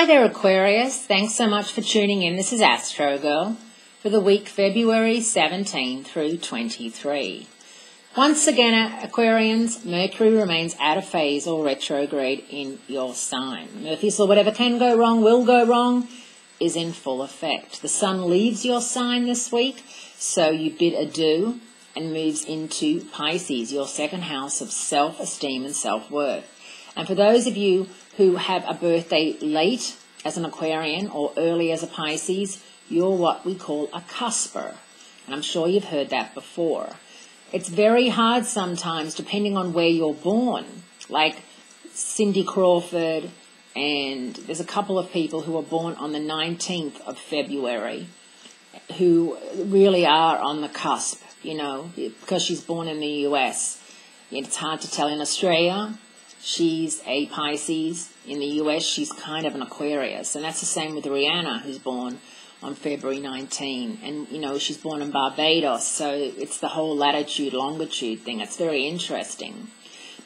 Hi there, Aquarius. Thanks so much for tuning in. This is Astrogirl for the week February 17 through 23. Once again, Aquarians, Mercury remains out of phase or retrograde in your sign. Murphy's Law, whatever can go wrong, will go wrong, is in full effect. The Sun leaves your sign this week, so you bid adieu and moves into Pisces, your second house of self-esteem and self-worth. And for those of you who have a birthday late as an Aquarian or early as a Pisces, you're what we call a cusper. And I'm sure you've heard that before. It's very hard sometimes, depending on where you're born. Like Cindy Crawford, and there's a couple of people who are born on the 19th of February who really are on the cusp, you know, because she's born in the US. It's hard to tell. In Australia, she's a Pisces. In the US, she's kind of an Aquarius. And that's the same with Rihanna, who's born on February 19. And, you know, she's born in Barbados. So it's the whole latitude, longitude thing. It's very interesting.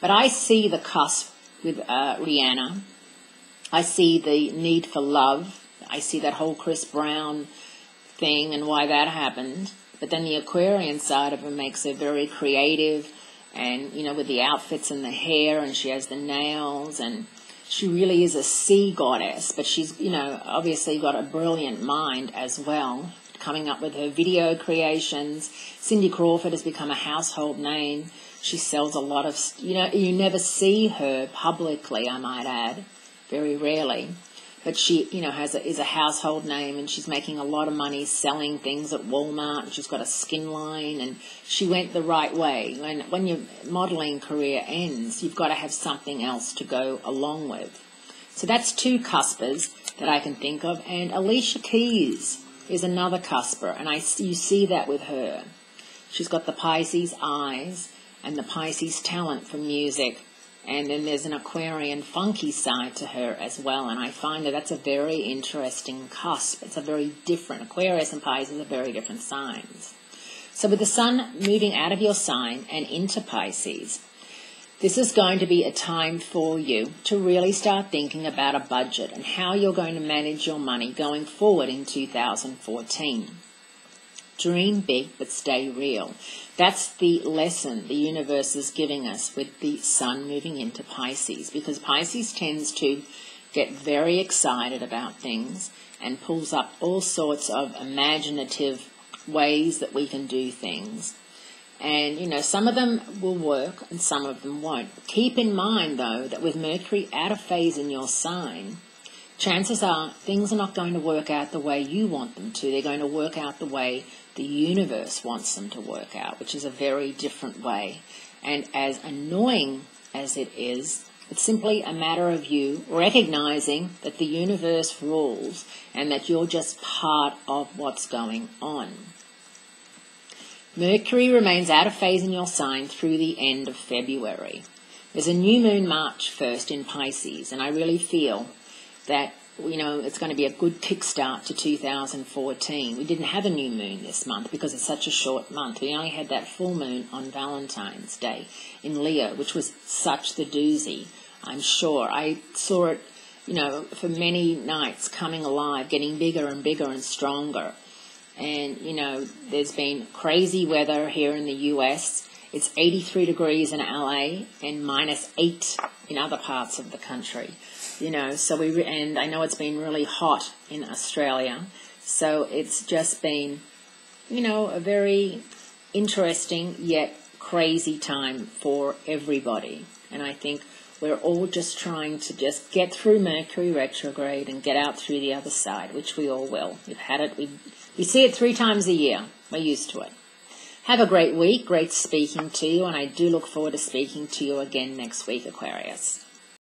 But I see the cusp with Rihanna. I see the need for love. I see that whole Chris Brown thing and why that happened. But then the Aquarian side of her makes her very creative. And, you know, with the outfits and the hair, and she has the nails, and she really is a sea goddess. But she's, you know, obviously got a brilliant mind as well, coming up with her video creations. Cindy Crawford has become a household name. She sells a lot of, you know, you never see her publicly, I might add, very rarely. But she, you know, is a household name, and she's making a lot of money selling things at Walmart. And she's got a skin line, and she went the right way. When your modeling career ends, you've got to have something else to go along with. So that's two cuspers that I can think of. And Alicia Keys is another cusper, and you see that with her. She's got the Pisces eyes and the Pisces talent for music. And then there's an Aquarian funky side to her as well. And I find that that's a very interesting cusp. It's a very different, Aquarius and Pisces are very different signs. So with the Sun moving out of your sign and into Pisces, this is going to be a time for you to really start thinking about a budget and how you're going to manage your money going forward in 2014. Dream big, but stay real. That's the lesson the universe is giving us with the Sun moving into Pisces, because Pisces tends to get very excited about things and pulls up all sorts of imaginative ways that we can do things. And, you know, some of them will work and some of them won't. Keep in mind, though, that with Mercury out of phase in your sign, chances are things are not going to work out the way you want them to. They're going to work out the way the universe wants them to work out, which is a very different way. And as annoying as it is, it's simply a matter of you recognizing that the universe rules and that you're just part of what's going on. Mercury remains out of phase in your sign through the end of February. There's a new moon March 1st in Pisces, and I really feel that, you know, it's going to be a good kickstart to 2014. We didn't have a new moon this month because it's such a short month. We only had that full moon on Valentine's Day in Leo, which was such the doozy, I'm sure. I saw it, you know, for many nights coming alive, getting bigger and bigger and stronger. And, you know, there's been crazy weather here in the US. It's 83 degrees in LA and -8 in other parts of the country. You know, so and I know it's been really hot in Australia. So it's just been, you know, a very interesting yet crazy time for everybody. And I think we're all just trying to just get through Mercury retrograde and get out through the other side, which we all will. We've had it. We see it 3 times a year. We're used to it. Have a great week. Great speaking to you. And I do look forward to speaking to you again next week, Aquarius.